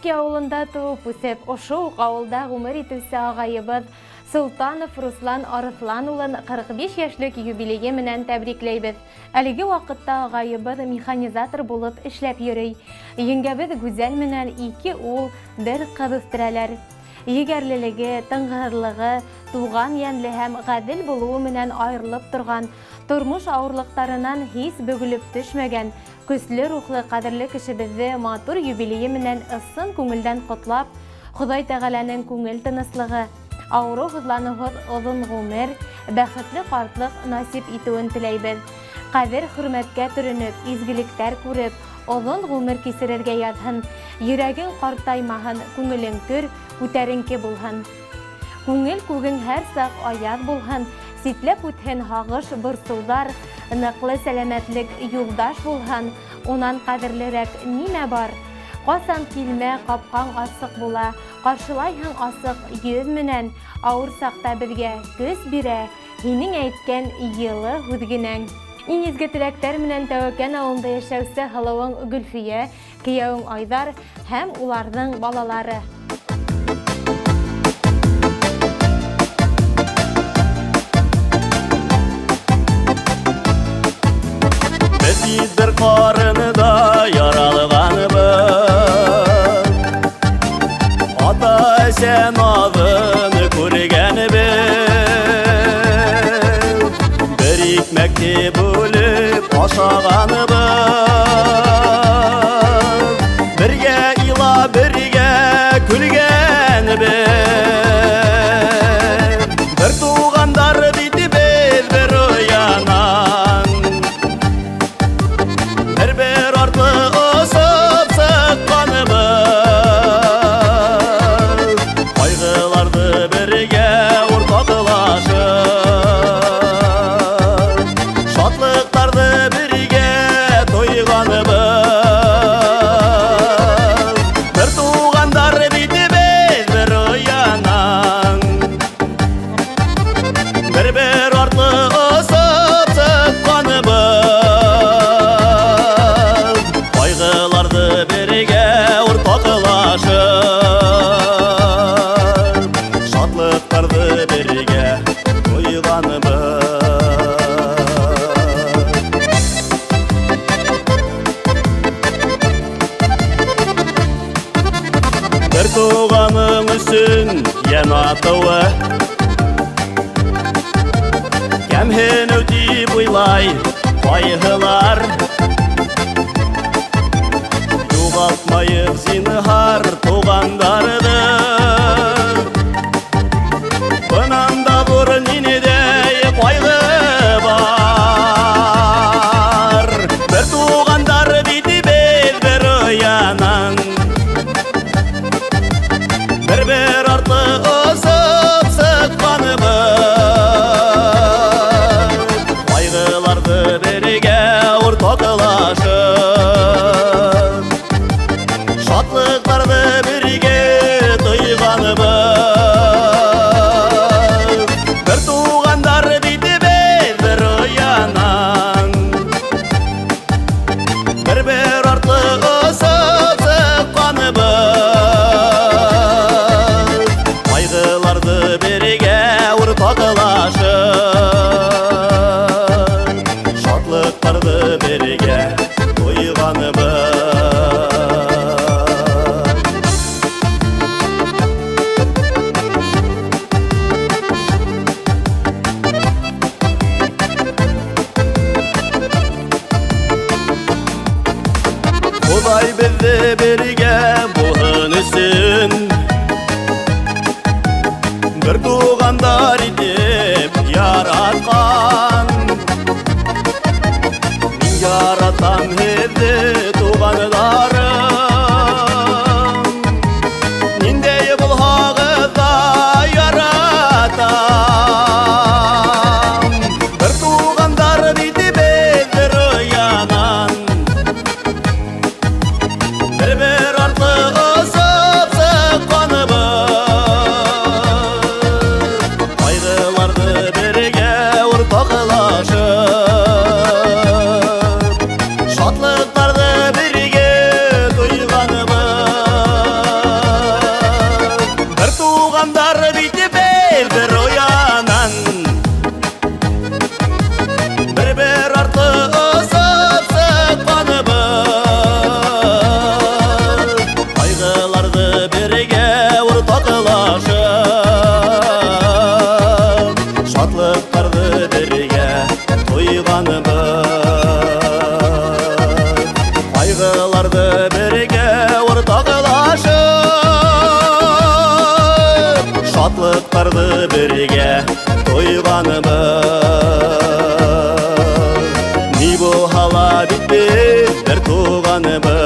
Ленинский авылында туып үсеп, ошо ук авылда гомер итүче агайыбыз Султанов Руслан Арыслан улын 45 яшьлек юбилейы менән тәбрикләйбез. Әлеге вакытта агайыбыз механизатор булып эшләп йөри. Еңгәбез Гүзәл менән 2 ул, 1 кыз үстерәләр. Егәрлелеге, тыңгырлыгы, туган ямле һәм гадел булуы менән аерылып торган, тормыш авырлыктарынан һис бөгелеп төшмәгән, көчле рухлы кадерле кешебезне матур юбилейы менән ысын күңелдән котлап, Ходай Тәгаләнең күңел тыныслыгы, авыру хызлануһыз озын гомер, бәхетле картлык насип итүен теләйбез. Кадер хөрмәткә төренеп, изгелектәр күреп, озын гомер кисерергә язһын, йөрәгең картаймаһын, күңелең көр, күтәренке булһын. Күңел күгең һәр сак аяз булһын, ситләп үтһен һагыш борсулар, ныклы сәламәтлек юлдаш булһын, унан кадерлерәк нимә бар? Касан килмә капкаң асык була, каршылайһың асык йөз менән, авыр сакта безгә көс бирә, һинең әйткән йылы һүҙгенәң. Иң изге теләктәр менән Тәвәкән авылында яшәүсе һылыуың Гөлфия, кейәүең Айдар һәм уларның балалары. Без бер карыныда яралганыбыз, ата-әсә назын күргәнбез, бер икмәкне бүлеп ашаганыбыз, бергә илап, бергә көлгәнбез, бер тугандар бит без бер уянан, бер артлы осып сыкканыбыз, кайгыларды бергә уртаклашып, шатлыктарды бергә тойганыбыз, бер тугандар бит без бер уянан, бер артлы осып сыкканыбыз, кайгыларды бергә уртаклашып, шатлыктарды бергә тойганыбыз. Бер туганың өсөн ян атуы, кәмһенү дип уйлай кайгылар, югалтмайык зинһар тугандарды, бынан да зур ниндәй кайгы бар. Бер тугандар бит без бер уянан, бер артлы осып сыкканыбыз, кайгыларды бергә уртаклашып, шатлыктарды бергә тойганыбыз, бер тугандар бит без бер уянан, бер артлы осып сыкканыбыз, кайгыларды бергә уртаклашып, шатлыктарды бергә тойганыбыз. Худай безне бергә булһын өсөн, бер тугандар итеп яраткан. Мин яратам һеҙҙе тугандарым, ниндәй булһағыҙ ҙа яратам. Бер тугандар бит без бер уянан, бер артлы осып сыкканыбыз, кайгыларды бергә уртаклашып, шатлыктарды бирге тойганыбыз. Ни бу хала бит без бер туганыбыз.